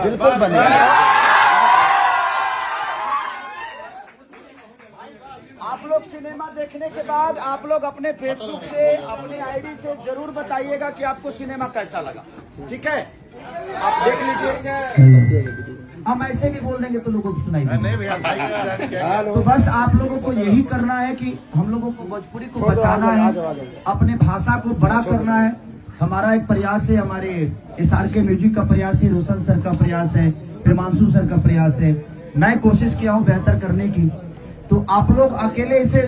बिल्कुल बनेगा। आप लोग सिनेमा देखने के बाद आप लोग अपने फेसबुक से, अपने आईडी से जरूर बताइएगा कि आपको सिनेमा कैसा लगा। ठीक है, आप देख लीजिए। हम ऐसे भी बोल देंगे तो लोगों को सुनाई देगा। तो बस आप लोगों को यही करना है कि हम लोगों को भोजपुरी को बचाना है, अपने भाषा को बड़ा करना है। हमारा एक प्रयास है, हमारे SRK म्यूजिक का प्रयास है, रोशन सर का प्रयास है, प्रेमांशु सर का प्रयास है। मैं कोशिश किया हूँ बेहतर करने की। तो आप लोग अकेले इसे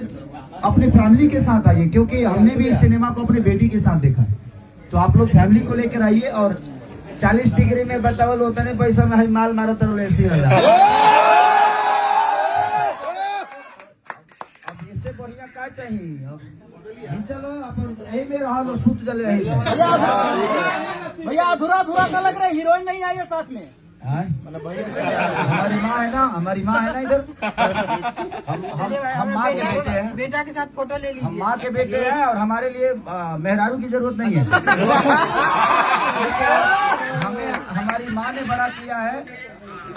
अपनी फैमिली के साथ आइए, क्योंकि हमने भी इस सिनेमा को अपनी बेटी के साथ देखा है। तो आप लोग फैमिली को लेकर आइए। और 40 डिग्री में बतावल होता नहीं पैसा में माल मारा तो ऐसी हो जाए। अब इससे बढ़िया क्या चाहिए? चलो अपन यही में रहा लो, सूत जले भैया अधूरा का लग रहा है, हीरोइन नहीं आई है साथ में। हमारी माँ है ना, हमारी माँ है ना इधर। हम माँ के बेटे हैं, बेटा के साथ फोटो ले लीजिए। हम माँ के बेटे हैं और हमारे लिए मेहरारू की जरूरत नहीं है। हमें हमारी माँ ने बड़ा किया है।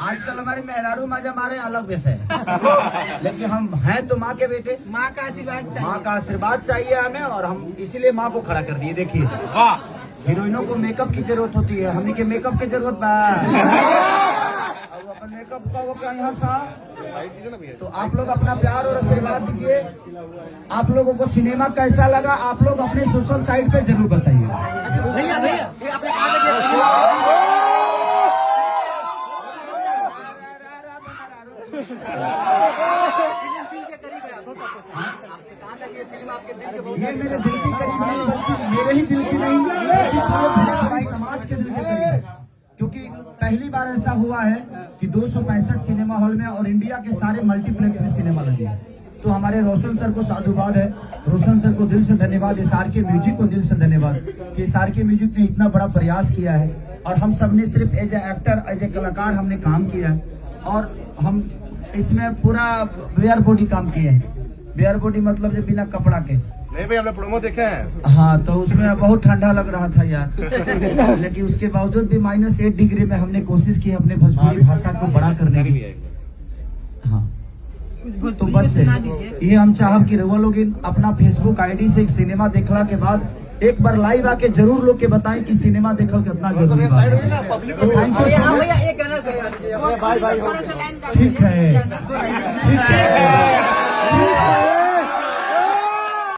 आजकल हमारी मेहरारू माँ हमारे अलग विषय है, लेकिन हम हैं तो माँ के बेटे। माँ का आशीर्वाद चाहिए, माँ का आशीर्वाद चाहिए हमें, और हम इसीलिए माँ को खड़ा कर दिए। देखिए, हीरोइनों को मेकअप की जरूरत होती है, हमने के मेकअप की जरूरत बा। अब अपन मेकअप का वो क्या यहाँ सा। तो आप लोग अपना प्यार और आशीर्वाद दीजिए। आप लोगों को सिनेमा कैसा लगा आप लोग अपने सोशल साइट पे जरूर बताइए। भैया ये मेरे दिल के करीब नहीं, बल्कि मेरे ही दिल की नहीं, पूरे समाज के दिल के करीब है। क्योंकि पहली बार ऐसा हुआ है कि 265 सिनेमा हॉल में और इंडिया के सारे मल्टीप्लेक्स में सिनेमा लगे। तो हमारे रोशन सर को साधुवाद है, रोशन सर को दिल से धन्यवाद, SRK म्यूजिक को दिल से धन्यवाद कि SRK म्यूजिक ने इतना बड़ा प्रयास किया है। और हम सब ने सिर्फ as a actor, as a कलाकार हमने काम किया है। और हम इसमें पूरा वेयर बॉडी काम किए हैं। वेयर बॉडी मतलब जो बिना कपड़ा के। नहीं भाई, हमने प्रोमो देखे हैं। हाँ, तो उसमें बहुत ठंडा लग रहा था यार। लेकिन उसके बावजूद भी -8 डिग्री में हमने कोशिश की अपने भोजपुरी भाषा को बड़ा करने की। हाँ, तो बस ये हम चाहब कि रउआ लोग अपना फेसबुक आईडी से एक सिनेमा देखला के बाद एक बार लाइव आके जरूर लोग के बताएं कि सिनेमा देखल कितना जरूरी है। ठीक है।